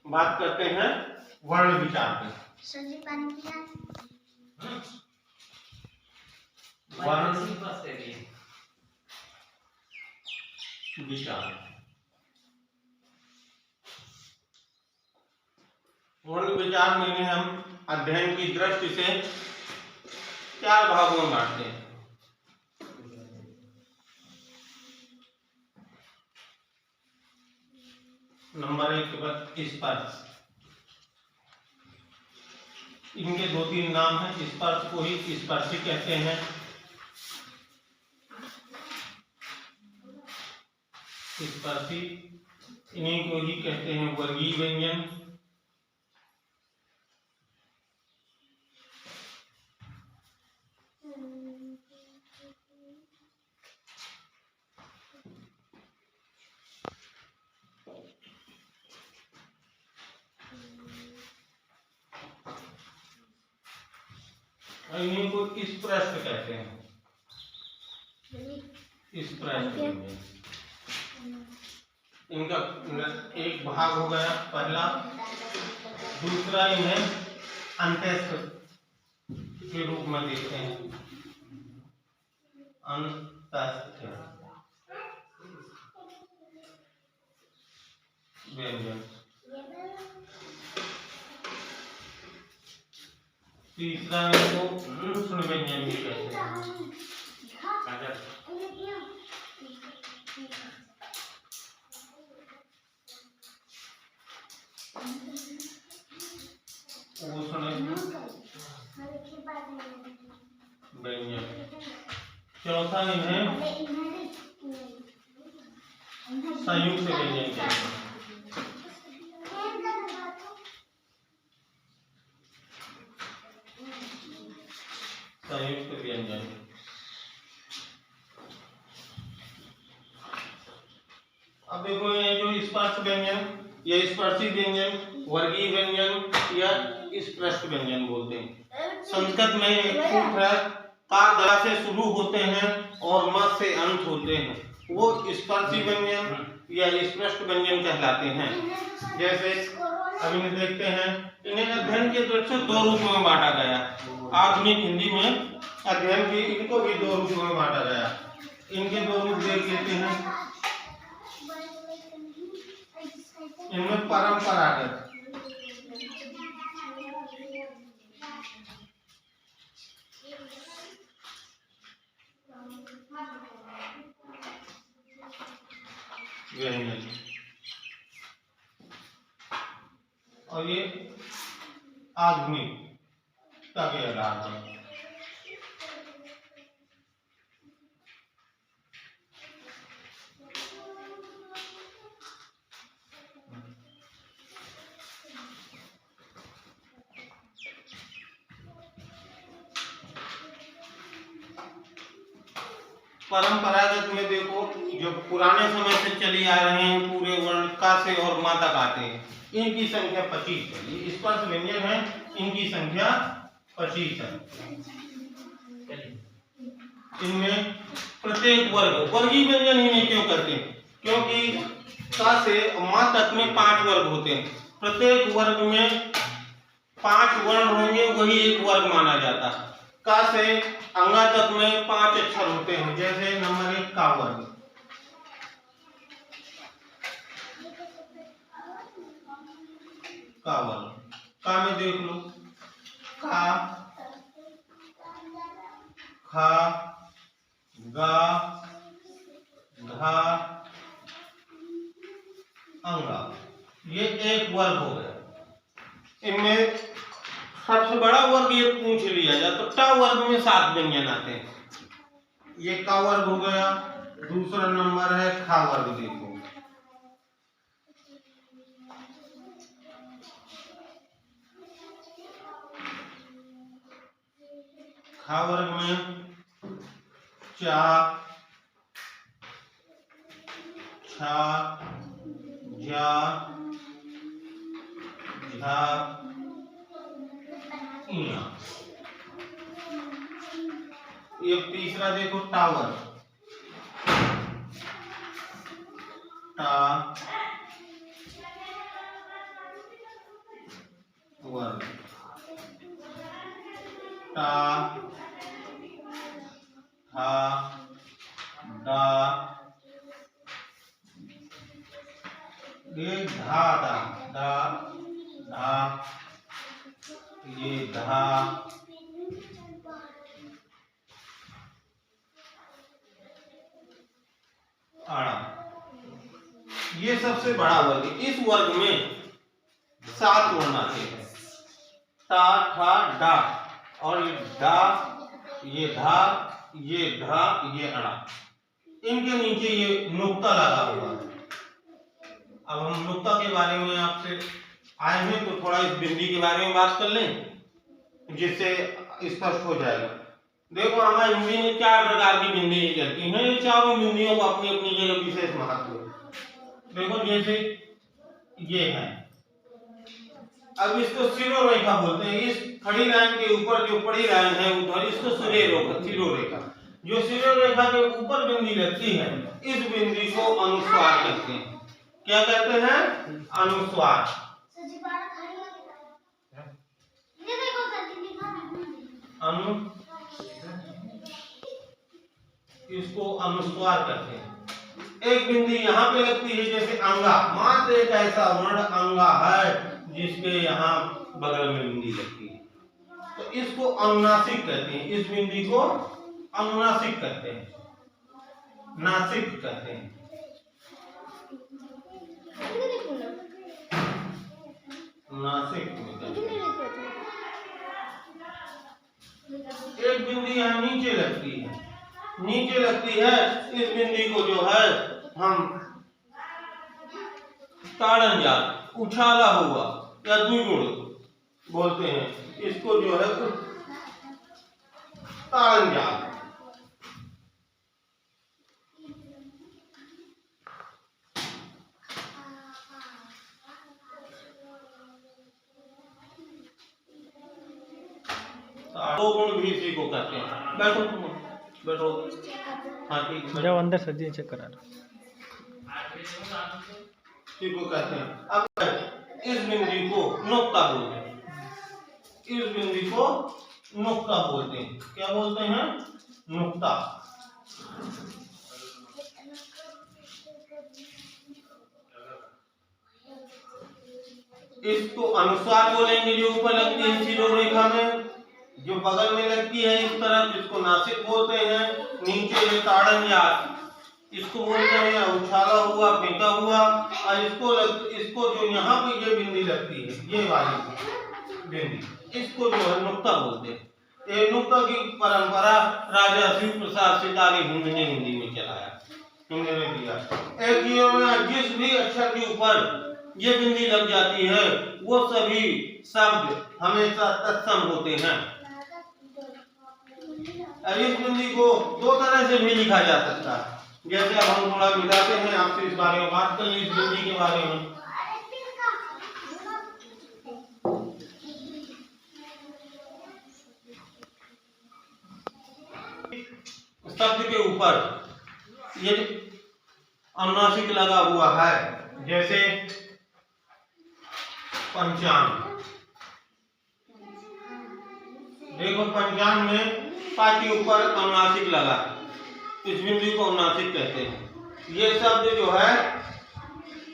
बात करते हैं वर्ण विचार पे। वर्ण विचार, वर्ण विचार में हम अध्ययन की दृष्टि से 4 भागों में बांटते हैं। नंबर 1 के बाद स्पर्श। इनके 2-3 नाम हैं। स्पर्श को ही स्पर्शी कहते हैं, स्पर्शी इन्हीं को ही कहते हैं वर्गीय व्यंजन। इन्हीं को स्पृष्ट कहते हैं, स्पृष्ट व्यंजन। इनका एक भाग हो गया पहला। दूसरा इन्हें अंत्यस्थ के रूप में देखते हैं, अंत्यस्थ व्यंजन। तीसरा इनको उष्ण व्यंजन भी कहते हैं। व्यंजन। चौथा इन्हें संयुक्त व्यंजन कहते हैं। संयुक्त व्यंजन। अब देखो ये जो स्पर्श व्यंजन, ये स्पर्शी व्यंजन, वर्गीय व्यंजन या स्पृष्ट व्यंजन बोलते हैं। संस्कृत में एक सूत्र है, का दया से शुरू होते हैं और म से अंत होते हैं, वो स्पर्शी व्यंजन या स्पृष्ट व्यंजन कहलाते हैं। जैसे अब इन्हें देखते हैं, इन्हें अध्ययन के दृष्टि से 2 रूप में बांटा गया। आधुनिक हिंदी में अध्ययन की इनको भी 2 रूप में बांटा गया। इनके 2 रूप देख लेते हैं। इनमें परंपरागत, व्यंजन और ये आधुनिकता के आधार पर। परंपरागत में देखो, जो पुराने समय से चली आ रहे हैं, पूरे वर्ण का से और मा तक आते हैं, इनकी संख्या 25 है। ये स्पर्श व्यंजन है, इनकी संख्या 25 है। इनमें प्रत्येक वर्ग, वर्गीय व्यंजन इन्हें क्यों करते हैं? क्योंकि का से मा तक में 5 वर्ग होते हैं। प्रत्येक वर्ग में 5 वर्ण होंगे, वही एक वर्ग माना जाता है। का से अंगा तक में 5 अक्षर होते हैं। जैसे नंबर 1 का वर्ग, का वर्ग। का में देख लो, का, खा, गा, घा, अंगा, ये एक वर्ग हो गया। इनमें सबसे बड़ा वर्ग ये पूछ लिया जाए तो टा वर्ग में 7 व्यंजन आते हैं। ये का वर्ग हो गया। दूसरा नंबर है खा वर्ग। देखो, खा वर्ग में चा, छा, जा, झा, इया। ये तीसरा देखो टावर, टा, टा ठा डा ये धा दा दा धा ये धा आड़ा। ये सबसे बड़ा वर्ग है। इस वर्ग में 7 वर्ण आते हैं, टा ठा डा और ये डा ये धा ये धा ये अड़ा। इनके नीचे ये नुक्ता लगा हुआ है। अब हम नुक्ता के बारे में आपसे आए हैं तो थोड़ा इस बिंदी के बारे में बात कर लें, जिससे स्पष्ट हो जाएगा। देखो हमारे हिंदी में 4 प्रकार की बिंदी चलती हैं। ये चारों बिंदियों को अपनी अपनी जगह विशेष महत्व है। देखो जैसे ये है, अब इसको शिरोरेखा बोलते हैं। इस खड़ी लाइन के ऊपर जो पड़ी लाइन है उधर इसको शिरोरेखा। जो शिरोरेखा के ऊपर बिंदी लगती है इस बिंदी को अनुस्वार कहते हैं। क्या कहते हैं? अनुस्वार। इसको अनुस्वार कहते हैं। एक बिंदी यहाँ पे लगती है जैसे अंगा, मात्र एक ऐसा वर्ण अंगा है जिसके यहाँ बगल में बिंदी लगती है, तो इसको अनुनासिक कहते हैं। इस बिंदी को अनुनासिक कहते हैं, नासिक कहते हैं। नासिक एक बिंदी यहाँ नीचे लगती है, इस बिंदी को जो है हम ताड़न जात, उछाला हुआ या द्विगुण बोलते हैं। इसको जो है ताड़न जात। दो गुण भी इसी को कहते हैं। बैठो तुम, बैठो। हाँ ठीक है, जब अंदर सर्दी चेक करा इसी को कहते हैं। अब इस बिंदी को नुक्ता बोलते हैं। इस बिंदी को नुक्ता बोलते हैं। क्या बोलते हैं? नुक्ता। इसको अनुस्वार बोलेंगे जो ऊपर लगती है शिरोरेखा में, जो बगल में लगती है इस तरफ इसको नासिक बोलते हैं। नीचे ये ताड़न जात इसको बोलते हैं, उछाला हुआ, फेंका हुआ। और इसको जो यहाँ पे ये बिंदी लगती है, ये वाली बिंदी, इसको जो है नुक्ता बोलते हैं। ये नुक्ता की परंपरा राजा शिव प्रसाद सितारे ने हिंदी में चलाया, हिंदी में दिया। एक जिस भी अक्षर के ऊपर ये बिंदी लग जाती है वो सभी शब्द हमेशा तत्सम होते हैं। इस बिंदी को 2 तरह से भी लिखा जा सकता है। जैसे अब हम थोड़ा मिलाते हैं, आपसे इस बारे में बात कर ली, इस बिंदी के बारे में। शब्द के ऊपर ये अनुनासिक लगा हुआ है, जैसे पंचांग। देखो पंचांग में पा के ऊपर अनुनासिक लगा, इस बिंदु को अनुनासिक कहते हैं। ये शब्द जो है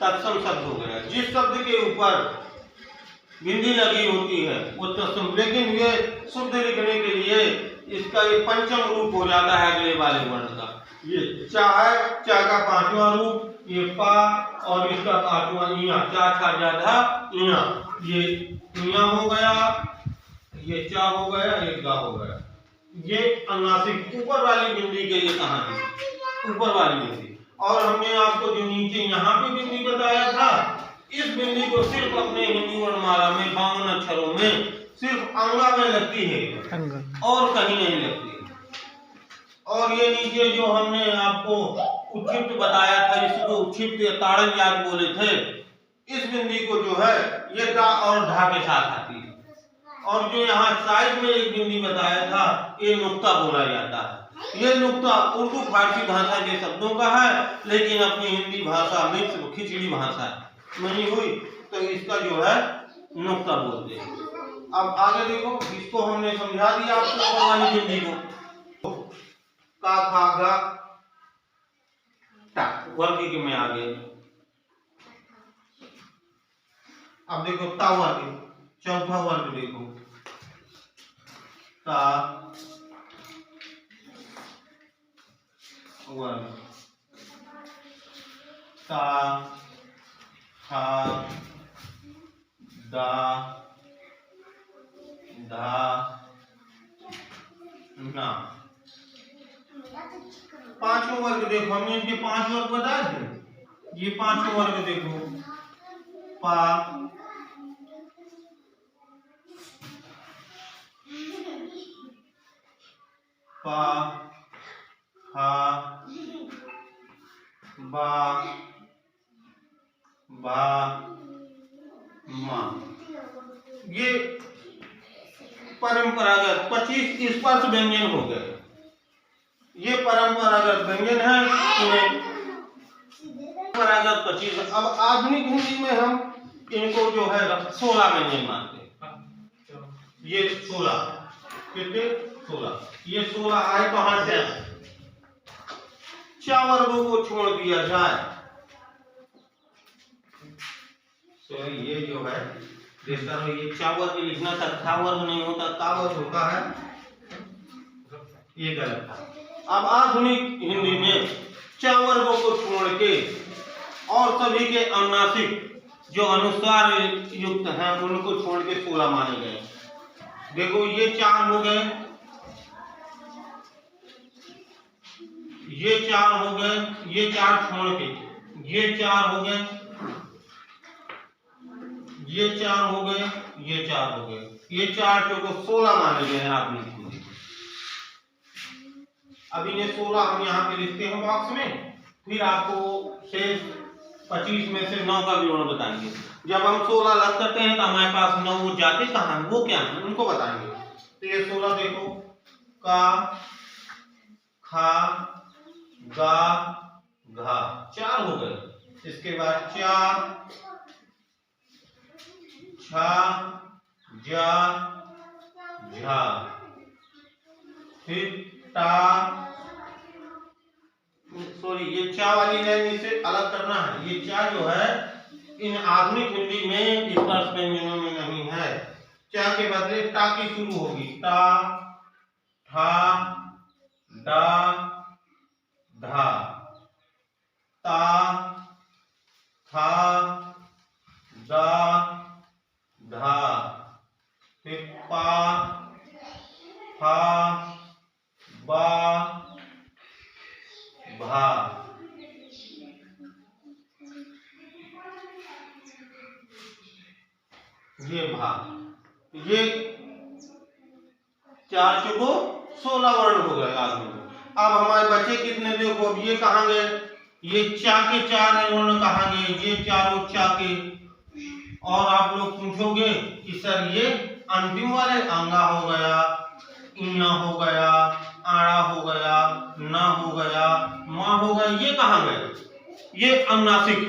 तत्सम शब्द हो गया। जिस शब्द के ऊपर बिंदी लगी होती है वो तत्सम, लेकिन ये शुद्ध लिखने के लिए इसका ये पंचम रूप हो जाता है अगले वाले वर्ण का। ये चा है, चा का 5वां रूप, ये पा और इसका 5वां इया, चा छा ज्यादा इया, ये इया हो गया, ये चा हो गया, ये गा हो गया। ये अनुनासिक ऊपर वाली बिंदी के लिए कहानी, ऊपर वाली बिंदी। और हमने आपको जो नीचे यहाँ पे बिंदी बताया था, इस बिंदी को सिर्फ अपने हिंदी वर्णमाला में 52 अक्षरों में सिर्फ अंगा में लगती है और कहीं नहीं लगती। और ये नीचे जो हमने आपको उक्षिप्त बताया था, इसको उक्षिप्त या ताड़न जात बोले थे, इस बिंदी को जो है ये दा और धा के साथ आती है। और जो यहाँ साइड में एक बिंदी बताया था, ये नुक्ता बोला जाता है। ये नुक्ता उर्दू फारसी भाषा के शब्दों का है, लेकिन अपनी हिंदी भाषा मिक्स खिचड़ी भाषा नहीं हुई तो इसका जो है नुक्ता बोलते हैं। अब आगे देखो, इसको हमने समझा दिया आपको ऊपर वाली हिंदी को। का खा गा टा, वर्ग के में आगे। अब देखो ता वर्ग, चौथा वर्ग देखो, ता वर्ग, ता था दा धा ना। पांचों वर्ग देखो, हमने इनके 5 वर्ग बताए थे। ये 5 वर्ग देखो, पा पा खा बा बा मा। ये परंपरागत 25 स्पर्श व्यंजन हो गए। ये परंपरागत व्यंजन है, इन्हें परंपरागत 25। अब आधुनिक हिंदी में हम इनको जो है 16 व्यंजन मानते हैं। ये 16 कितने 16, ये 16 आए कहां से? 4 वर्गों को छोड़ दिया जाए तो ये जो है ये 4 वर्ग लिखना था, था वर्ग नहीं होता, ता वर्ग होता है, ये गलत था। अब आधुनिक हिंदी में 4 वर्गों को छोड़ के और सभी के अनुनासिक जो अनुस्वार युक्त हैं उनको छोड़ के 16 माने गए। देखो ये 4 हो गए, ये 4 हो गए, ये 4 छोड़ के ये 4 हो गए, ये 4 हो गए, ये 4 हो गए, ये 4 को 16 माने गए हैं आदमी हिंदी। अब इन्हें 16 हम यहाँ पे लिखते हैं बॉक्स में, फिर आपको शेष 25 में से 9 का विवरण बताएंगे। जब हम 16 लग करते हैं तो हमारे पास 9 जाते कहाँ, वो क्या है उनको बताएंगे। तो ये 16 देखो, का खा गा घा 4 हो गए। इसके बाद चा छा जा झा, फिर ता, सॉरी ये चा वाली लाइन इसे अलग करना है। ये चा जो है इन आधुनिक हिंदी में स्पर्श व्यंजनों में नहीं है। चा के बदले टा की शुरू होगी, टा ठा डा धा, ता था दा धा, फिर पा फा बा भा। ये भा, ये 4 चौको 16 वर्ण हो गए आदमी। अब हमारे बच्चे कितने देखो, अब ये कहाँ गए, ये चा के 4 वर्ण कहाँ गए, ये चारों चा के। और आप लोग पूछोगे कि सर ये अंतिम वाले अंगा हो गया, इना हो गया, आड़ा हो गया, ना हो गया, माँ हो गया, ये कहाँ गए? ये अनुनासिक।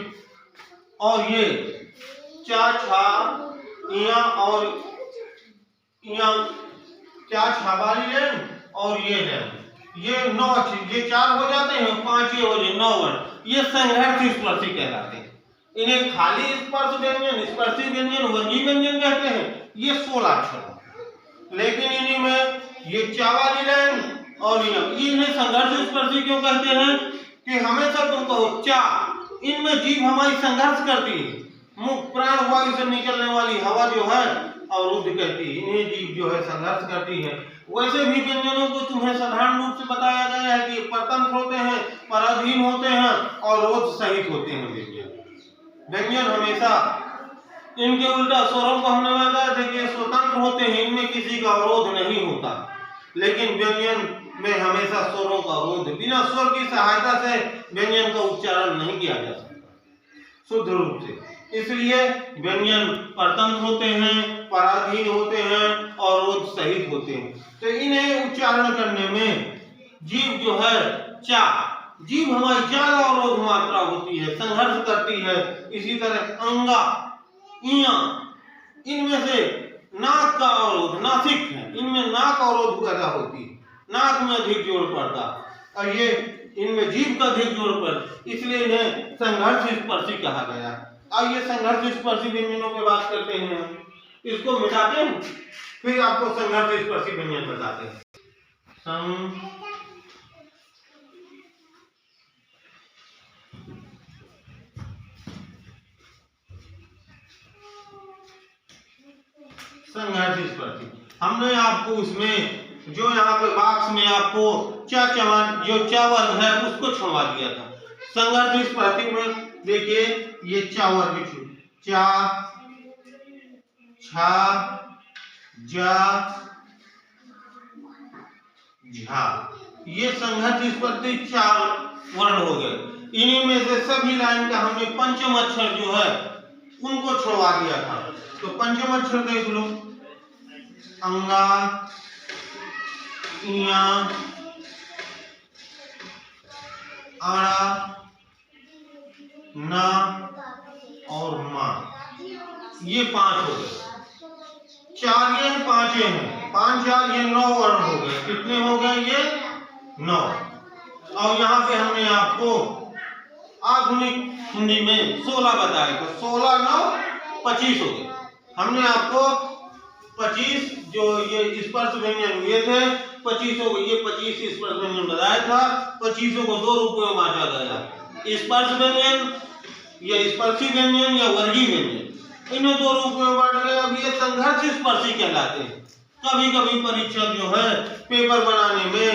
और ये चा छा इया और इया, चा छा वाली लाइन और ये लाइन, ये 9 ये 4 हो जाते हैं, 5 ये हो जाए 9 वर्ण। ये संघर्ष स्पर्शी कहलाते हैं। इन्हें खाली स्पर्श व्यंजन, स्पर्शी व्यंजन, वर्गीय व्यंजन कहते हैं। ये 16 अक्षर, लेकिन इन्हीं में ये चा वाली लाइन और ये इन्हें संघर्ष स्पर्शी क्यों कहते हैं कि हमेशा तुम कहो चा, इनमें जीभ हमारी संघर्ष करती है। मुख प्राण वायु से निकलने वाली हवा जो है अवरुद्ध कहती है, इन्हें जीभ जो है संघर्ष करती है। वैसे भी व्यंजनों को तुम्हें साधारण रूप से बताया गया है कि परतंत्र होते हैं, पराधीन होते हैं और रोध सहित होते हैं। व्यंजन हमेशा इनके उल्टा स्वरों को हमने बताया था कि स्वतंत्र होते हैं, इनमें किसी का अवरोध नहीं होता। लेकिन व्यंजन में हमेशा स्वरों का अवरोध, बिना स्वर की सहायता से व्यंजन का उच्चारण नहीं किया जा सकता शुद्ध रूप से। इसलिए व्यंजन परतंत्र होते हैं, पराधीन होते हैं और रोध सहित होते हैं। तो इन्हें उच्चारण करने में जीभ जो है चा, जीभ हमारी ज्यादा अवरोध मात्रा होती है, संघर्ष करती है। इसी तरह अंगा इया, इनमें से नाक का अवरोध, नासिक है, इनमें नाक अवरोध पैदा होती, नाक में अधिक जोर पड़ता, और ये इनमें जीभ का अधिक जोर पड़ता, इसलिए इन्हें संघर्ष स्पर्शी कहा गया। अब ये संघर्ष स्पर्शी व्यंजनों पे बात करते हैं, इसको मिटाते हैं, फिर आपको संघर्ष स्पर्शी व्यंजन बताते हैं। संघर्ष स्पर्शी हमने आपको उसमें जो यहाँ पे बॉक्स में आपको जो चा वर्ग है उसको छुड़वा दिया था। संघर्ष स्पर्शी में देखिए ये चा वर्ग चा, छा, जा, झा, ये संघर्ष स्पर्शी 4 वर्ण हो गए। इन्हीं में से सभी लाइन का हमने पंचम अक्षर जो है उनको छुड़वा दिया था। तो पंचम अक्षर देख लो, अंगा, इया, आड़ा, ना और मां, ये 5 हो गए। 4 ये हैं, 5 ये हैं, 5 4 ये 9 वर्ण हो गए। कितने हो गए ये? 9। और यहाँ पे हमने आपको आधुनिक हिंदी में 16 बताया, तो 16 9 25 हो गए। हमने आपको 25 जो ये स्पर्श व्यंजन हुए थे 25 हो गए, ये 25 स्पर्श व्यंजन बताया था। 25 को 2 रूपों में बांटा गया, स्पर्श व्यंजन या स्पर्शी व्यंजन या वर्गीय व्यंजन, इन्हें 2 रूपों में बांट गए। अब ये संघर्ष स्पर्शी कहलाते हैं। कभी कभी परीक्षक जो है पेपर बनाने में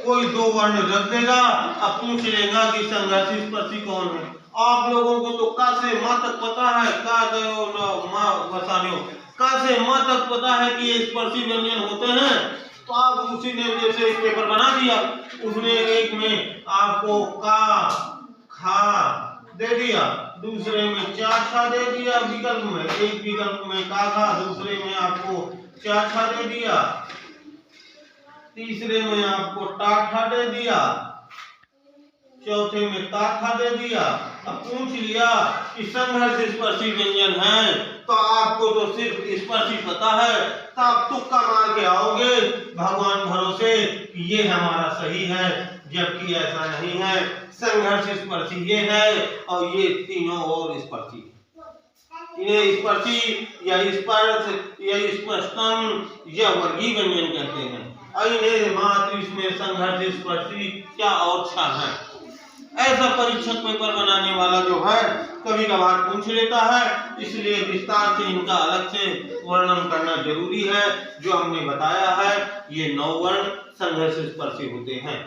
कोई 2 वर्ण रख देगा, अब पूछ लेगा कि संघर्ष स्पर्शी कौन है। आप लोगों को तो का से मां तक पता है, का दयो न मां वसान्यो, का से मां तक पता है कि ये स्पर्शी व्यंजन होते हैं। तो आप उसी ने जैसे पेपर बना दिया, उसने एक में आपको का खा दे दिया, दूसरे में चा छा दे दिया, विकल्प में एक विकल्प में का खा, दूसरे में आपको चा छा दे दिया, तीसरे में आपको टा ठा दे दिया, चौथे में ता था दे दिया। अब पूछ लिया कि संघर्ष स्पर्शी व्यंजन है, तो आपको तो सिर्फ स्पर्शी पता है, तो आप तुक्का मार के आओगे भगवान भरोसे कि ये हमारा सही है, जबकि ऐसा नहीं है। संघर्ष स्पर्शी ये है और ये तीनों और स्पर्शी, इन्हें स्पर्शी या स्पर्श या स्पर्शतम या वर्गीय व्यंजन कहते हैं। इन्हें मात्र इसमें संघर्ष स्पर्शी क्या और छा है। ऐसा परीक्षक पेपर बनाने वाला जो है कभी कभार पूछ लेता है, इसलिए विस्तार से इनका अलग से वर्णन करना जरूरी है। जो हमने बताया है ये 9 वर्ण संघर्ष स्पर्शी होते हैं।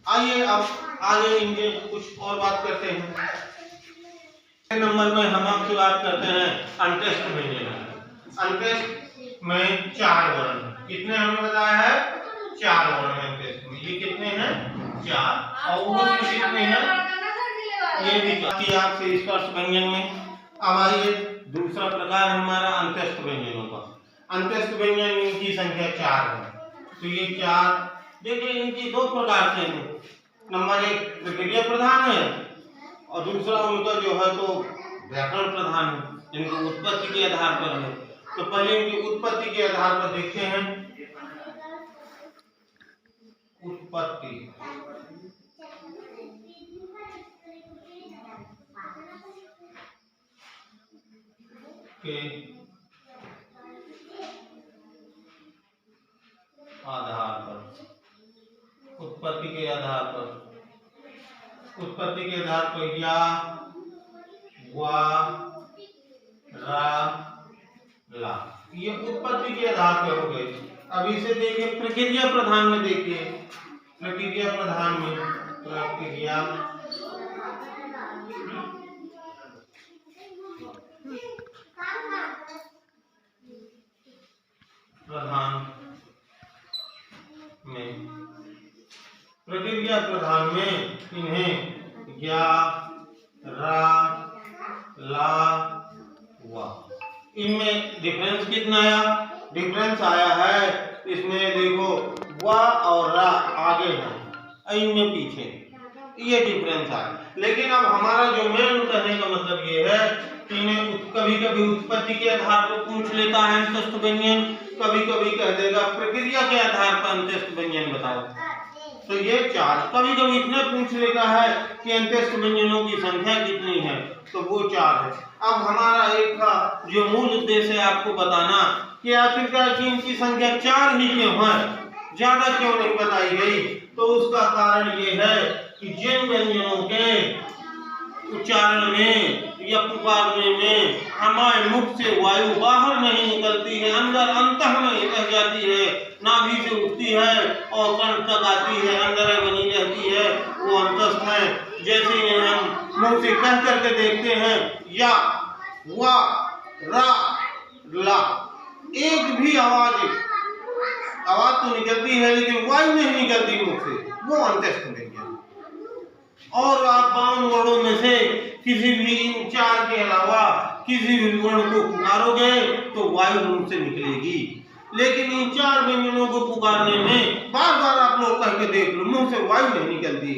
आइए अब आगे इनके कुछ और बात करते हैं। नंबर में हम आपसे बात करते हैं अंत्यस्थ व्यंजन। अंत्यस्थ में 4 वर्ण, कितने हमने बताया है? 4 वर्ण है अंत्यस्थ में। ये कितने हैं? 4। और वो कितने हैं? ये भी बाकी आपसे स्पर्श व्यंजन में। अब आइए दूसरा प्रकार है हमारा अंत्यस्थ व्यंजनों का। अंत्यस्थ व्यंजन इनकी संख्या 4 है। तो ये 4 देखिए, इनकी 2 प्रकार से हैं। नंबर 1 प्रक्रिया प्रधान है और दूसरा उनका जो है तो व्याकरण प्रधान है, इनकी उत्पत्ति के आधार पर है। तो पहले इनकी उत्पत्ति के आधार पर देखते हैं। उत्पत्ति के आधार पर, उत्पत्ति के आधार पर, उत्पत्ति के आधार पर या वा रा ला, ये उत्पत्ति के आधार पर हो गए। अब इसे देखिए प्रक्रिया प्रधान में, देखिए प्रक्रिया प्रधान में, प्रक्रिया प्रधान में, प्रक्रिया प्रधान में इन्हें या रा ला वा, इनमें डिफरेंस कितना आया? डिफरेंस आया है इसमें देखो वा और रा आगे है, इनमें पीछे, ये डिफरेंस आया। लेकिन अब हमारा जो मेन कहने का मतलब ये है कभी कभी उत्पत्ति के आधार पर पूछ लेता है अंतस्थ व्यंजन, कभी कभी कह देगा प्रक्रिया के आधार पर अंतस्थ व्यंजन बताओ। तो ये चार, कभी कभी इतना पूछ लेता है कि अंतस्थ व्यंजनों की संख्या कितनी है, तो वो चार है। अब हमारा एक था जो मूल उद्देश्य है आपको बताना कि आखिरकार की इनकी संख्या चार ही क्यों है, ज्यादा क्यों नहीं बताई गई। तो उसका कारण ये है कि जिन व्यंजनों के उच्चारण में या पुकारने में हमारे मुख से वायु बाहर नहीं निकलती है, अंदर अंतः में रह जाती है, नाभि से उठती है और कंठ तक आती है, अंदर बनी रहती है, वो अंतस्थ है। जैसे ही हम मुंह से कह करके देखते हैं या वा रा ला, एक भी आवाज तो निकलती है लेकिन वायु नहीं निकलती मुख से, वो अंतस्थ व्यंजन। और आप 52 वर्णों में से किसी भी इन चार के अलावा किसी भी वर्ण को पुकारोगे तो वायु मुंह से निकलेगी, लेकिन इन चार व्यंजनों को पुकारने में बार बार आप लोग कह के देख लो, मुंह से वायु नहीं निकलती।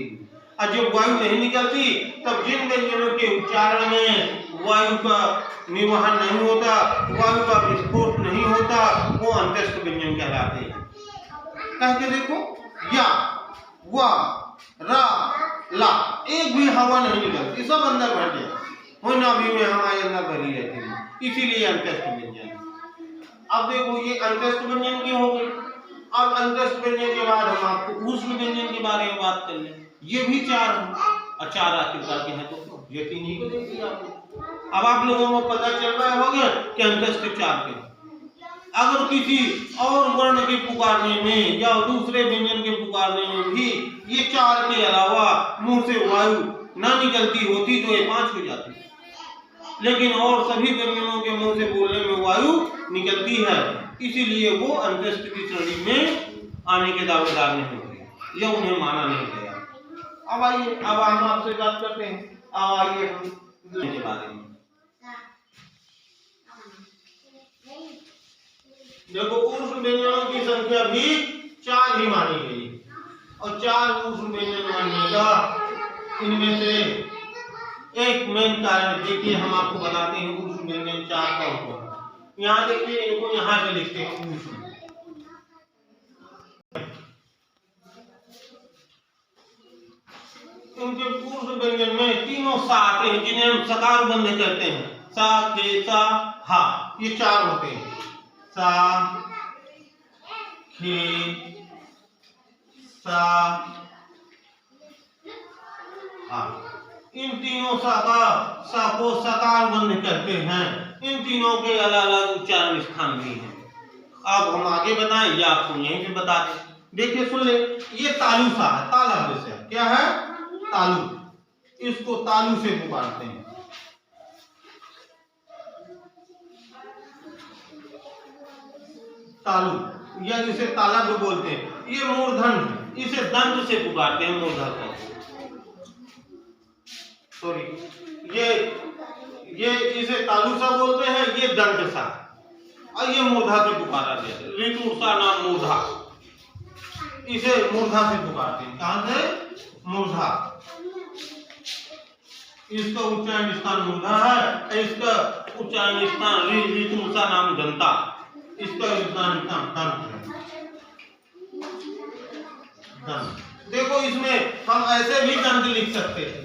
और जब वायु नहीं निकलती तब जिन व्यंजनों के उच्चारण में वायु का निर्वहन नहीं होता, वायु का विस्फोट नहीं होता, वो अंतस्थ व्यंजन कहलाते हैं। कह के देखो, या वा रा ला, एक भी हवा नहीं निकलती, सब अंदर भर जाए, वो नाभि में हमारे अंदर भरी रहती है, इसीलिए अंतस्थ व्यंजन। अब देखो ये अंतस्थ व्यंजन की हो गई। अब अंतस्थ व्यंजन के बाद हम आपको ऊष्म व्यंजन के बारे में बात कर लें। ये भी चार हैं, चार आखिरकार के हैं, तो ये तीन ही को देख लिया आपने। अब आप लोगों को पता चल रहा होगा कि अंतस्थ चार के। अगर किसी और वर्ण के पुकारने में या दूसरे व्यंजन के पुकारने में भी ये चार के अलावा मुंह से वायु ना निकलती होती तो ये पांच हो जाती, लेकिन और सभी व्यंजनों के मुंह से बोलने में वायु निकलती है, इसीलिए वो अंतस्थ की श्रेणी में आने के दावेदार नहीं होते या उन्हें माना नहीं गया। अब आइए, अब हम आपसे बात करते हैं, आइए हम के बारे में। देखो ऊष्म व्यंजनों की संख्या भी चार ही मानी गई, और चार ऊष्म व्यंजन मानने का इनमें से एक मेन कारण देखिए हम आपको बताते हैं ऊष्म व्यंजन चार का होगा। यहाँ देखिए, इनको यहाँ से लिखते हैं ऊष्म। उनके ऊष्म व्यंजन में तीनों सा आते हैं जिन्हें हम सकार बंध कहते हैं, सा खे सा हा, ये चार होते हैं, सा खे सा हा। इन तीनों सा को सकार बंध कहते हैं। इन तीनों के अलग अलग उच्चारण स्थान भी हैं। अब हम आगे बताएं या आपको यहीं पे बता दें। देखिए सुन ले, ये तालु सा है, ताला जैसे क्या है, तालु, इसको तालु से पुकारते हैं। तालु या जिसे ताला भी बोलते हैं, ये मूर्धन है, इसे दंत से पुकारते हैं, मूर्धन को। सॉरी, ये इसे तालु सा बोलते हैं, ये दंत सा, और ये मूर्धा से पुकारा गया है। ऋतुषा नाम मूर्धा, इसे मूर्धा से पुकारते हैं। कहां से? मूर्धा। इसका उच्चारण स्थान मूर्धा है, इसका उच्चारण स्थान ऋतुषा नाम दंता, इसका उच्चारण स्थान दंत है। दंत। देखो इसमें हम ऐसे भी दंत लिख सकते थे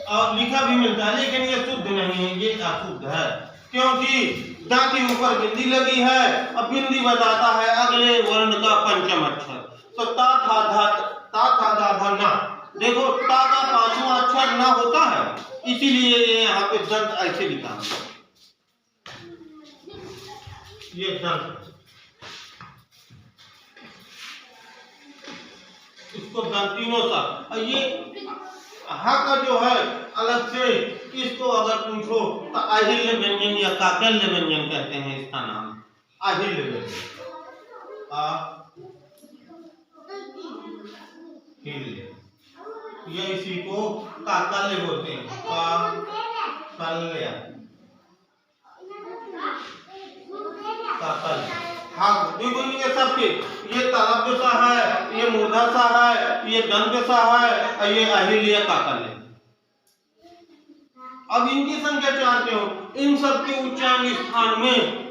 और लिखा भी मिलता है, लेकिन ये शुद्ध नहीं है, ये अशुद्ध है, क्योंकि दा के ऊपर बिंदी लगी है और बिंदी बताता है अगले वर्ण का पंचम अक्षर। तो ता था धा धा ना, देखो ता का पांचवा अक्षर ना होता है, इसीलिए ये यहाँ पे दंत ऐसे लिखा है, ये दंत, इसको दंतिनों सा। और ये हा का जो है अलग से, इसको अगर पूछो तो अहिल्य व्यंजन या काकल्य व्यंजन कहते हैं, इसका नाम अहिल्य व्यंजन। ये इसी को काकल्य बोलते हैं, काकल्य, काकल्य। हाँ देखो ये सबके, ये तालव्य सा है, ये मूर्धा सा है, ये दंत सा है, और ये अहिल्य काकल्य। अब इनकी संख्या 4 क्यों? इन सब के उच्चारण स्थान में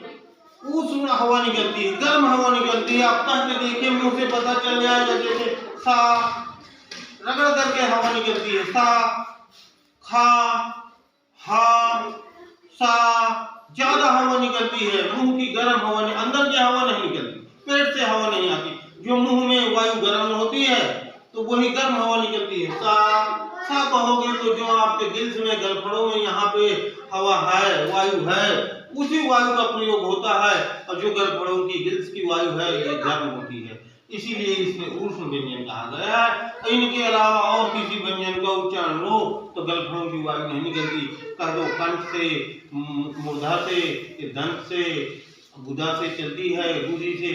उष्ण हवा निकलती है, गर्म हवा निकलती है। आप कह के देखिए, मुंह से पता चल जाएगा। जैसे सा रगड़ करके हवा निकलती है, सा, खा, हा, सा, ज्यादा हवा निकलती है। मुंह की गर्म हवा, अंदर की हवा नहीं निकलती, पेट से हवा नहीं आती। जो मुंह में वायु गर्म होती है तो वही गर्म हवा निकलती है। सा कहोगे तो जो आपके गिल्स में, गलफड़ों में यहाँ पे हवा है, वायु है, उसी वायु का प्रयोग होता है। और जो गलफड़ों की, गिल्स की वायु है, ये गर्म होती है, इसीलिए इसमें उष्ण व्यंजन कहा गया है। इनके अलावा और किसी व्यंजन का उच्चारण लो तो गलफड़ों की वायु नहीं निकलती। कह दो कंठ से, मूर्धा से, दंत से, गुदा से चलती है, गुदी से,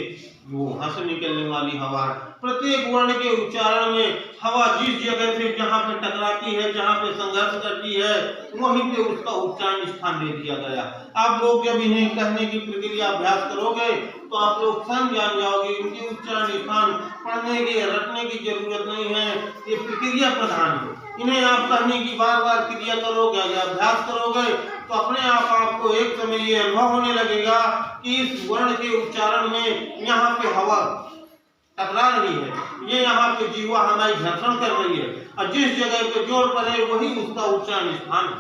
वो वहां से निकलने वाली हवा। प्रत्येक वर्ण के उच्चारण में हवा जिस जगह से, जहाँ पे टकराती है, जहाँ पे संघर्ष करती है, वहीं पे उसका उच्चारण स्थान दे दिया गया। आप लोग जब इन्हें कहने की प्रक्रिया अभ्यास करोगे तो आप लोग स्वयं जान जाओगे। इनकी उच्चारण स्थान पढ़ने के, रटने की जरूरत नहीं है, ये प्रक्रिया प्रधान है। इन्हें आप कहने की बार बार क्रिया करोगे या अभ्यास करोगे तो अपने आप आपको एक समय ये अनुभव होने लगेगा कि इस वर्ण के उच्चारण में यहाँ पे हवा टकरा रही है, ये यहाँ पे जीवा हमारी घर्षण कर रही है, और जिस जगह पे जोर पड़े वही उसका उच्चारण स्थान है।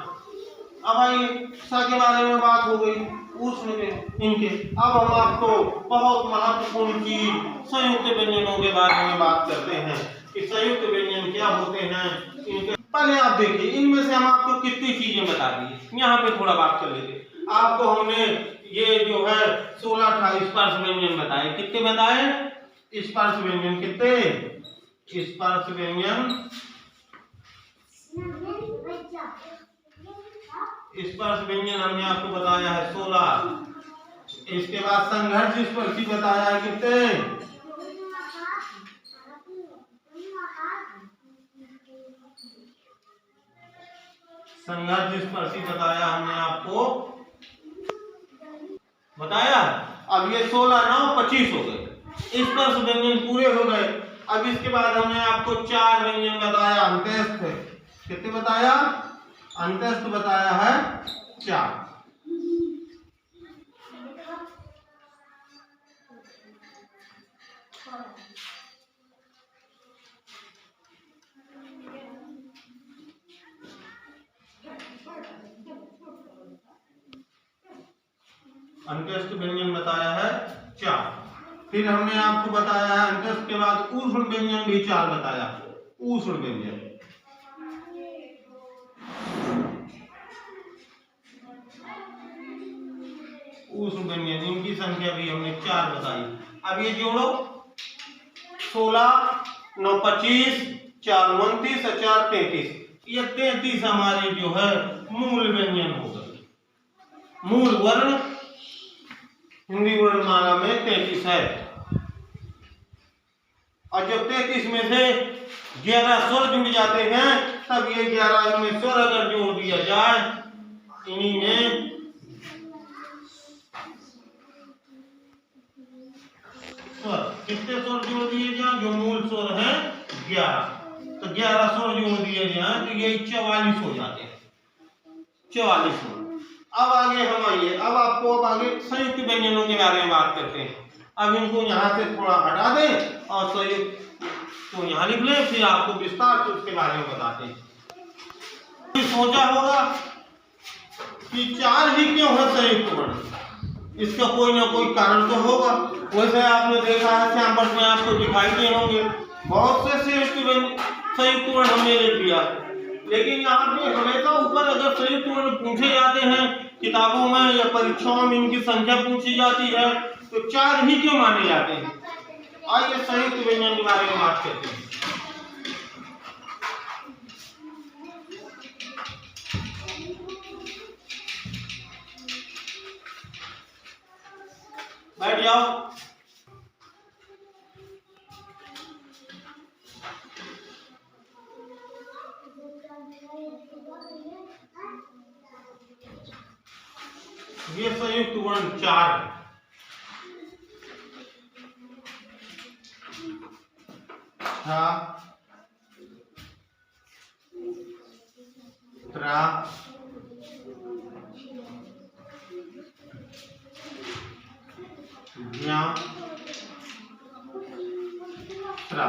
अब आइए सा के बारे में बात हो गई, उष्ण के इनके। अब हम आपको बहुत महत्वपूर्ण चीज संयुक्त व्यंजनों के बारे में बात करते हैं कि संयुक्त व्यंजन क्या होते हैं। इनके पहले आप देखिए, इनमें से हम आपको कितनी चीजें बता दी, यहाँ पे थोड़ा बात कर लेते। आपको हमने ये जो है 16 स्पर्श व्यंजन बताए। कितने बताए? स्पर्श व्यंजन कितने? स्पर्श व्यंजन, स्पर्श व्यंजन हमने आपको बताया है 16। इसके बाद संघर्ष स्पर्शी बताया है कितने? संघर्ष स्पर्शी बताया हमने आपको, बताया। अब ये 16 9 25 हो गए, स्पर्श व्यंजन पूरे हो गए। अब इसके बाद हमने आपको 4 व्यंजन बताया। अंत्यस्थ कितने बताया? अंत्यस्थ बताया है 4। अंत्यस्थ व्यंजन बताया है 4। फिर हमने आपको बताया है अंत्यस्थ के बाद उष्ण व्यंजन भी 4 बताया। उष्ण व्यंजन, उष्ण व्यंजन, इनकी संख्या भी हमने 4 बताई। अब ये जोड़ो, 16 9 25, 4 29 और 4 33। ये 33 हमारे जो है मूल व्यंजन हो गए। मूल वर्ण हिंदी वर्णमाला में 33 है। और जब 33 में से 11 स्वर जुड़ जाते हैं तब ये 11 में स्वर अगर जोड़ दिया जाए, इन्हीं में स्वर, कितने स्वर जोड़ दिए जाए? जो मूल स्वर है 11, तो 11 स्वर जोड़ दिए जाए तो ये 44 हो जाते हैं। 44 स्वर। अब आगे हम आइए, अब आपको अब आगे संयुक्त व्यंजनों के बारे में बात करते हैं। अब इनको यहाँ से थोड़ा हटा दें और संयुक्त तो यहाँ लिख लें, फिर आपको विस्तार से उसके बारे में बताते हैं। सोचा होगा कि 4 ही क्यों है संयुक्त वर्ण, इसका कोई ना कोई कारण तो होगा। वैसे आपने देखा है सैंपल में आपको दिखाई दे होंगे बहुत से संयुक्त वर्ण हमने लिख दिया, लेकिन यहाँ पे हमेशा ऊपर अगर संयुक्त वर्ण पूछे जाते हैं किताबों में या परीक्षाओं में, इनकी संख्या पूछी जाती है तो 4 ही क्यों माने जाते हैं। आइए संयुक्त व्यंजन के बारे में बात करते हैं। बैठ जाओ। ये संयुक्त वर्ण 4 है। त्रा, ज्ञा त्रा,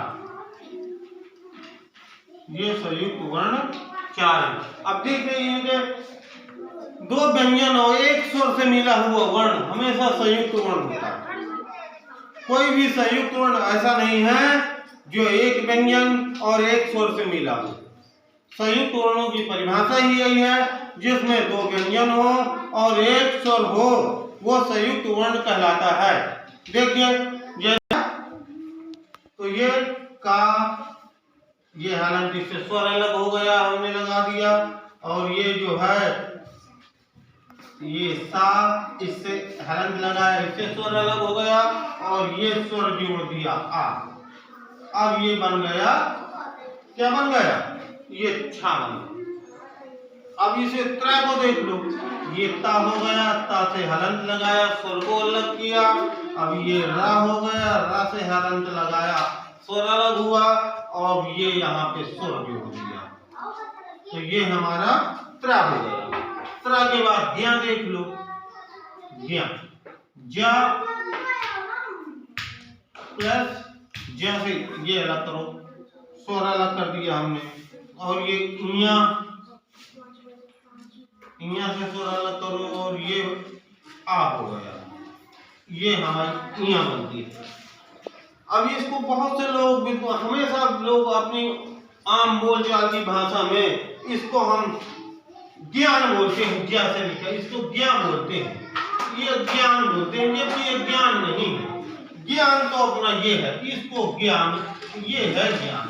ये संयुक्त वर्ण 4 है। अब देख रहे दो व्यंजन और एक स्वर से मिला हुआ वर्ण हमेशा संयुक्त वर्ण होता है। कोई भी संयुक्त वर्ण ऐसा नहीं है जो एक व्यंजन और एक स्वर से मिला हो। संयुक्त वर्णों की परिभाषा ही यही है, जिसमें दो व्यंजन हो और एक स्वर हो, वो संयुक्त वर्ण कहलाता है। देखिए तो ये का, ये हालांकि इससे स्वर अलग हो गया, हमने लगा दिया, और ये जो है ये सा, इससे हलंत लगाया, इससे स्वर अलग हो गया, और ये स्वर जोड़ दिया आ। अब ये बन गया, क्या बन गया? ये छा बन गया। अब इसे त्रा को देख लो, ये ता हो गया, ता से हलंत लगाया, स्वर को अलग किया। अब ये रा हो गया, रा से हलंत लगाया, स्वर अलग हुआ, और ये यहाँ पे स्वर जोड़ दिया, तो ये हमारा त्रा हो गया। त्रा के बाद ज्ञा देख लो, ज्ञा, ज्या प्लस ज्या से ये अलग करो, स्वर अलग कर दिया हमने, और ये इया, इया से स्वर अलग करो, और ये आ हो गया, ये हमारी इया बनती है। अब इसको बहुत से लोग, हमेशा लोग अपनी आम बोलचाल की भाषा में इसको हम ज्ञान बोलते हैं, ज्ञा से लिखा, इसको ज्ञान बोलते हैं, ये ज्ञान बोलते हैं, जबकि ये ज्ञान नहीं है। ज्ञान तो अपना ये है, इसको ज्ञान, ये है ज्ञान,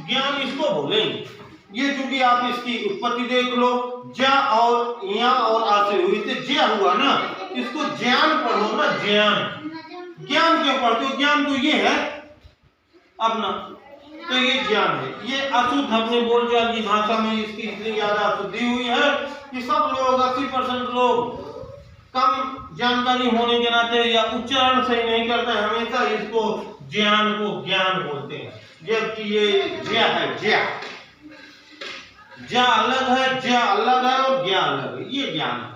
ज्ञान इसको बोलेंगे। ये क्योंकि आप इसकी उत्पत्ति देख लो, ज्या और या और आ से हुई थी, ज्या हुआ ना, इसको ज्ञान पढ़ो ना, ज्ञान। ज्ञान क्यों पढ़ते हो? ज्ञान तो ये है अपना, तो ये ज्ञान है। ये अशुद्ध अपने बोलचाल की भाषा में इसकी इतनी ज्यादा अशुद्धि हुई है कि सब लोग 80% लोग कम जानकारी होने के नाते या उच्चारण सही नहीं करते, हमेशा इसको ज्ञान को ज्ञान बोलते हैं, जबकि ये ज्या है, ज्या। ज्या अलग है, ज्या अलग है, और ज्ञा अलग है, ये ज्ञान है।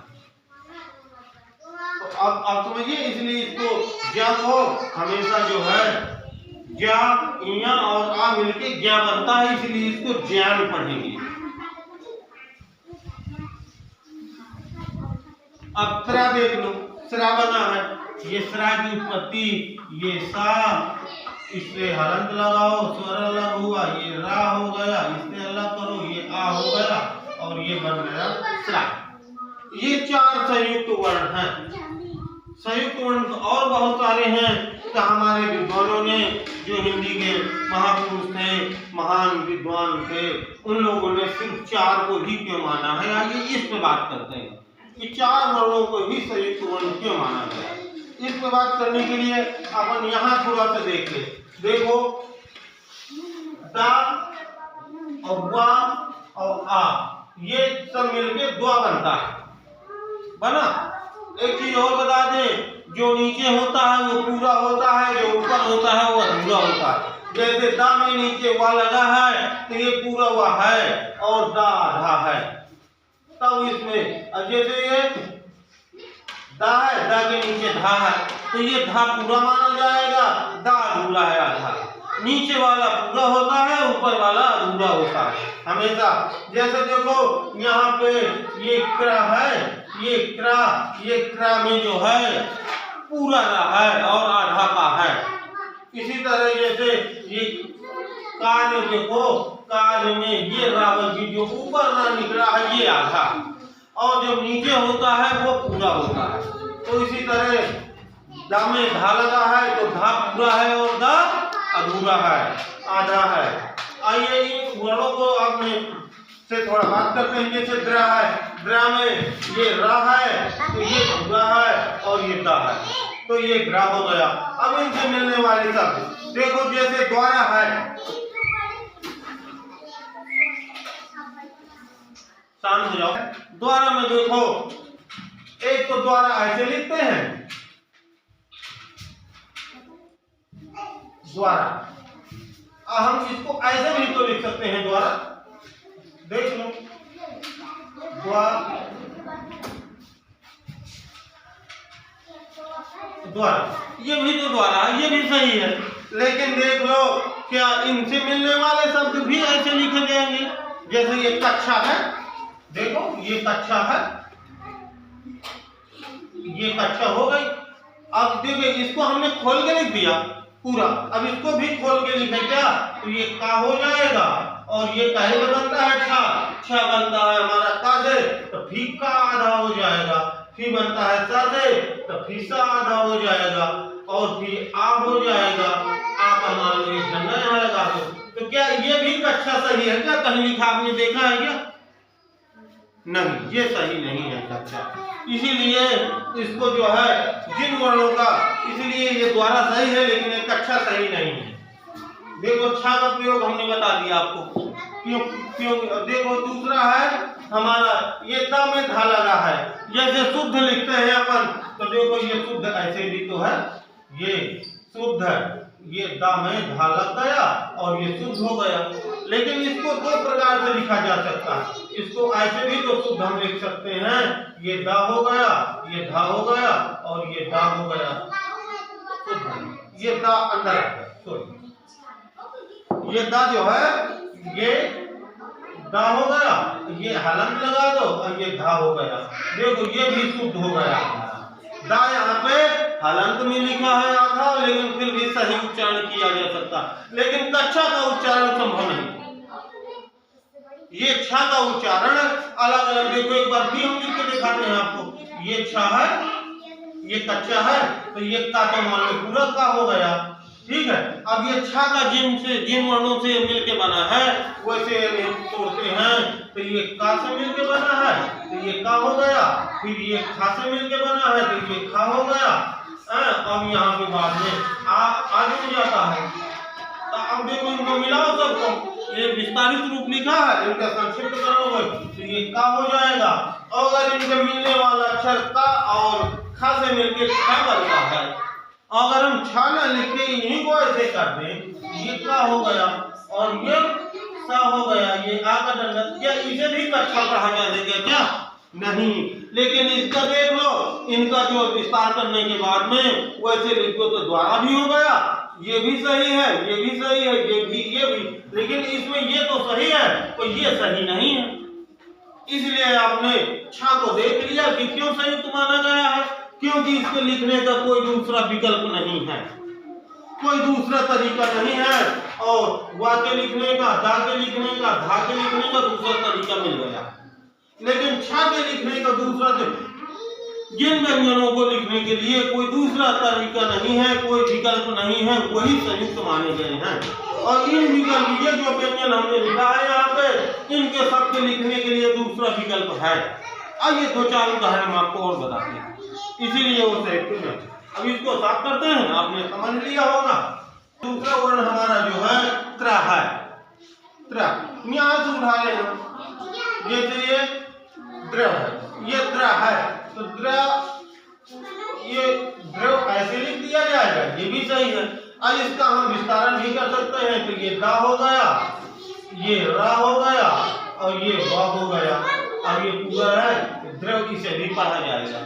तो अब समझिए, इसलिए इसको ज्ञा को हमेशा जो है ज्या, इया और आ मिलके ज्ञा बनता है, इसलिए इसको ज्ञान पढ़ेंगे। अब त्रा देख लो, स्रा बना है, ये स्रा की उत्पत्ति, ये सा, इससे हलंत लगाओ, स्वर अलग हुआ, ये रा हो गया, इससे अलग करो, ये आ हो गया, और ये बन गया स्रा। ये 4 संयुक्त वर्ण हैं। संयुक्त वर्ण और बहुत सारे हैं, तो हमारे विद्वानों ने, जो हिंदी के महापुरुष थे, महान विद्वान थे, उन लोगों ने सिर्फ 4 को ही क्यों माना है। आइए इस पे बात करते हैं कि 4 वर्णों को ही संयुक्त वर्ण क्यों माना गया। इस पे बात करने के लिए अपन यहाँ थोड़ा सा देख ले। देखो, दा और वा और आ, ये सब मिलके द्वा बनता है, बना। एक चीज और बता दें, जो नीचे होता है वो पूरा होता है, जो ऊपर होता है वो अधूरा होता है। जैसे दा में नीचे वा लगा है तो ये पूरा हुआ है, और दा आधा है। तब इसमें जैसे ये दा है, दा के नीचे धा है, तो ये धा पूरा माना जाएगा, दा अधूरा है, आधा। नीचे वाला पूरा होता है, ऊपर वाला अधूरा होता है हमेशा। जैसे देखो यहाँ पे ये क्रा है, ये क्रा में जो है पूरा रहा है और आधा का है। इसी तरह जैसे ये कार्य, देखो कार्य में ये रावण जी जो ऊपर ना निकला है, ये आधा, और जो नीचे होता है वो पूरा होता है। तो इसी तरह दा में धा लगा है तो धा पूरा है और दा अधूरा है, आधा है। आइए इन वर्णों को आपने से थोड़ा बात करते हैं। जैसे द्रा है, द्रा में ये रा है तो ये पूरा है, और ये दा है, तो ये ग्रा हो गया। अब इनसे मिलने वाले शब्द देखो, जैसे द्वारा है, शांत हो जाओ। द्वारा में देखो, एक तो द्वारा ऐसे लिखते हैं, द्वारा, हम इसको ऐसे भी तो लिख सकते हैं, द्वारा। देख लो, द्वारा, ये भी तो द्वारा है, ये भी सही है। लेकिन देख लो क्या इनसे मिलने वाले शब्द भी ऐसे लिखे जाएंगे, जैसे ये कक्षा है, देखो ये कक्षा है, ये कक्षा हो गई। अब देखिए इसको हमने खोल के लिख दिया पूरा, अब इसको भी खोल के लिखे क्या, तो ये का हो जाएगा और ये काहे में बनता है छा, छा बनता है हमारा का से, तो फी का आधा हो जाएगा, फी बनता है सा से, तो फी सा आधा हो जाएगा और फिर आ हो जाएगा, आ का मान लो एक डंडा यहाँ लगा दो। तो क्या ये भी कक्षा सही है क्या, कहीं लिखा आपने देखा है क्या, नहीं ये सही नहीं है कक्षा, इसीलिए इसको जो है जिन वर्णों का, इसलिए ये द्वारा सही है लेकिन ये कक्षा सही नहीं है। देखो छा का प्रयोग हमने बता दिया आपको, क्यों क्यों देखो दूसरा है हमारा ये दा में धा लगा है, जैसे शुद्ध लिखते हैं अपन, तो देखो ये शुद्ध ऐसे भी तो है, ये शुद्ध है, ये दा में धा लग गया और ये शुद्ध हो गया। लेकिन इसको दो प्रकार से लिखा जा सकता है, इसको ऐसे भी तो शुद्ध हम लिख सकते हैं, ये दा हो गया, ये धा हो गया और ये दा हो गया, शुद्ध ये दा अंदर आ गया, सॉरी ये दा जो है ये दा हो गया, ये हलंत लगा दो और ये धा हो गया, देखो ये भी शुद्ध हो गया। दा यहाँ पे हलंत में लिखा है आधा, लेकिन फिर भी सही उच्चारण किया जा सकता, लेकिन कक्षा का उच्चारण संभव नहीं, ये छा का उच्चारण अलग अलग। देखो एक बार भी हम लिख के दिखाते हैं आपको, ये छा है, ये कच्चा है, तो ये का तो मान लो पूरा का हो गया, ठीक है। अब ये छा का जिन वर्णों से मिलके बना है वैसे तोड़ते हैं, तो ये का से मिलके बना है तो ये का हो गया, फिर ये खा से मिलके बना है तो ये खा हो गया। अब यहाँ पे बाद में आगे में जाता है, तो अब देखो इनको मिलाओ सबको, ये विस्तारित रूप लिखा है, इनका संक्षिप्त करोगे तो ये का हो जाएगा, और अगर इनके मिलने वाला अक्षर का और खा से मिलके छा बनता है, अगर हम छा ना लिख के इन्हीं को ऐसे कर दें, ये का हो गया और ये सा हो गया, ये आ का डंडा, क्या इसे भी कक्षा कहा जाएगा क्या, नहीं। लेकिन इसका देख लो, इनका जो विस्तार करने के बाद में वैसे लिखो तो द्वारा भी हो गया, ये भी सही है, ये भी सही है, ये भी, लेकिन इसमें ये तो सही है तो ये सही नहीं है, इसलिए आपने छा को देख लिया कि क्यों संयुक्त माना गया है, क्योंकि इसके लिखने का कोई दूसरा विकल्प नहीं है, कोई दूसरा तरीका नहीं है, और वा के लिखने का, दा के लिखने का, धा के लिखने का दूसरा तरीका मिल गया, लेकिन छा के लिखने का दूसरा, जिन व्यंजनों को लिखने के लिए कोई दूसरा तरीका नहीं है, कोई विकल्प नहीं है, वही संयुक्त माने गए हैं। और इन विकल्प, ये जो व्यंजन हमने लिखा है यहाँ पे, इनके सब के लिखने के लिए दूसरा विकल्प है। आइए दो चार उदाहरण आपको और बताते हैं, इसीलिए वो सेट है। अब इसको साफ करते हैं, आपने समझ लिया होगा। दूसरा वर्ण हमारा जो है त्रा है, त्रा यहाँ से उठा लेना, जैसे ये द्रव है, ये द्रा है, तो ये द्रव ऐसे लिख दिया जाएगा, ये भी सही है। अब इसका हम विस्तारण भी कर सकते हैं, तो ये दा हो गया, ये रा हो गया और ये वा हो गया। अब ये पूरा है द्रव, इसे भी पढ़ा जाएगा।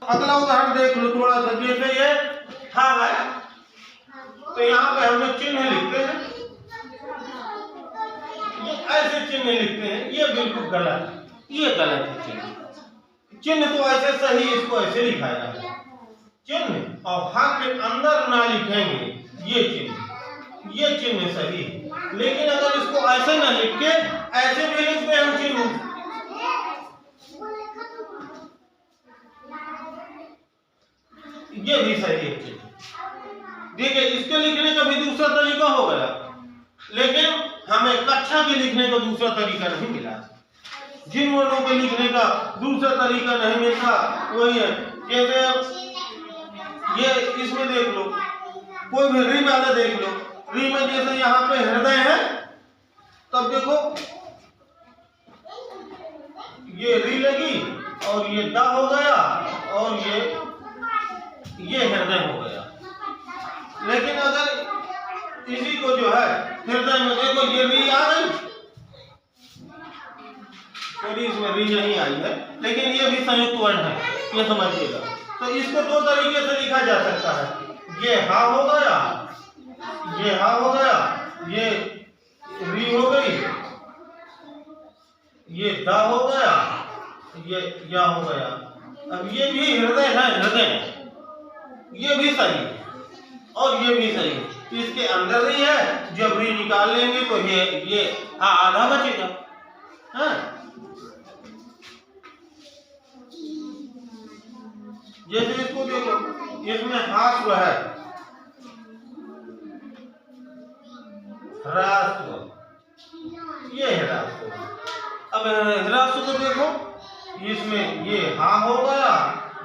अगला उदाहरण देख लो थोड़ा सा, जैसे ये था है, तो यहाँ पे हमें चिन्ह लिखते हैं, ये ऐसे चिन्ह लिखते हैं, ये बिल्कुल गलत है, ये गलत है चिन्ह। चिन्ह तो ऐसे सही, इसको ऐसे लिखा जाए चिन्ह, और हा के अंदर ना लिखेंगे ये चिन्ह सही है। लेकिन अगर इसको ऐसे ना लिख के ऐसे भी लिखते हैं चिन्ह, ये भी सही है चिन्ह। देखिए इसके लिखने का भी दूसरा तरीका हो गया, लेकिन हमें कक्षा के लिखने का दूसरा तरीका नहीं मिला। जिन वर्णों के लिखने का दूसरा तरीका नहीं मिलता वही है, जैसे ये इसमें देख लो, कोई भी री वाला देख लो, री में जैसे यहाँ पे हृदय है, तब देखो ये री लगी और ये दा हो गया और ये हृदय हो गया। लेकिन अगर इसी को जो है हृदय में देखो, ये री आ गई, इसमें री नहीं आई है, लेकिन ये भी संयुक्त वर्ण है, ये समझिएगा। तो इसको दो तरीके से लिखा जा सकता है, ये हा हो गया, ये हा हो गया, ये री हो गई, ये दा हो गया, ये या हो गया। अब ये भी हृदय है, हृदय, ये भी सही है और ये भी सही है। इसके अंदर नहीं है, जब री निकाल लेंगे तो ये आधा बचेगा। हाँ, जैसे इसको देखो, इसमें हास्व है, ह्रास्व, ये है ह्रास्व। अब ह्रास्व को देखो, इसमें ये हा हो गया,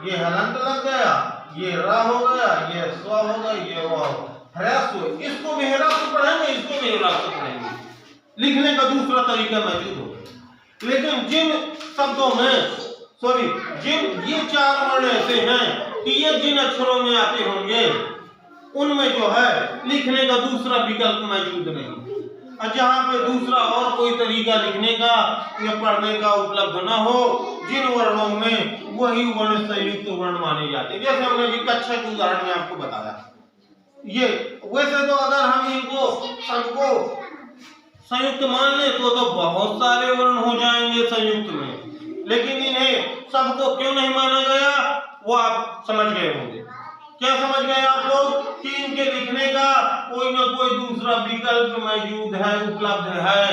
ये हलंत लग गया, ये रा हो गया, ये स्व हो गया, ये वा हो। ह्रास्व, इसको भी ह्रास्व पढ़ेंगे, इसको भी ह्रास्व पढ़ेंगे। लिखने का दूसरा तरीका मौजूद हो, लेकिन जिन शब्दों में जिन ये चार वर्ण ऐसे हैं कि ये जिन अक्षरों में आते होंगे उनमें जो है लिखने का दूसरा विकल्प मौजूद नहीं। और जहाँ पे दूसरा और कोई तरीका लिखने का या पढ़ने का उपलब्ध न हो, जिन वर्णों में वही वर्ण संयुक्त वर्ण माने जाते हैं। जैसे हमने जी कक्षा के उदाहरण में आपको बताया, ये वैसे तो अगर हम इनको सबको संयुक्त मान ले तो बहुत सारे वर्ण हो जाएंगे संयुक्त में, लेकिन इन्हें सबको क्यों नहीं माना गया वो आप समझ गए होंगे। क्या समझ गए आप लोग कि इनके लिखने का कोई ना कोई दूसरा विकल्प मौजूद है, उपलब्ध है,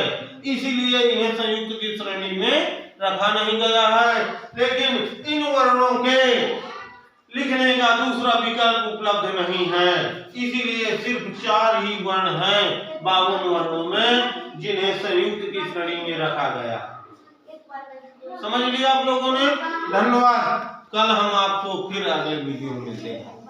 इसीलिए इन्हें संयुक्त की श्रेणी में रखा नहीं गया है। लेकिन इन वर्णों के लिखने का दूसरा विकल्प उपलब्ध नहीं है, इसीलिए सिर्फ 4 ही वर्ण हैं 52 वर्णों में जिन्हें संयुक्त की श्रेणी में रखा गया। समझ लिया आप लोगों ने? धन्यवाद। कल हम आपको फिर अगले वीडियो में मिलते हैं।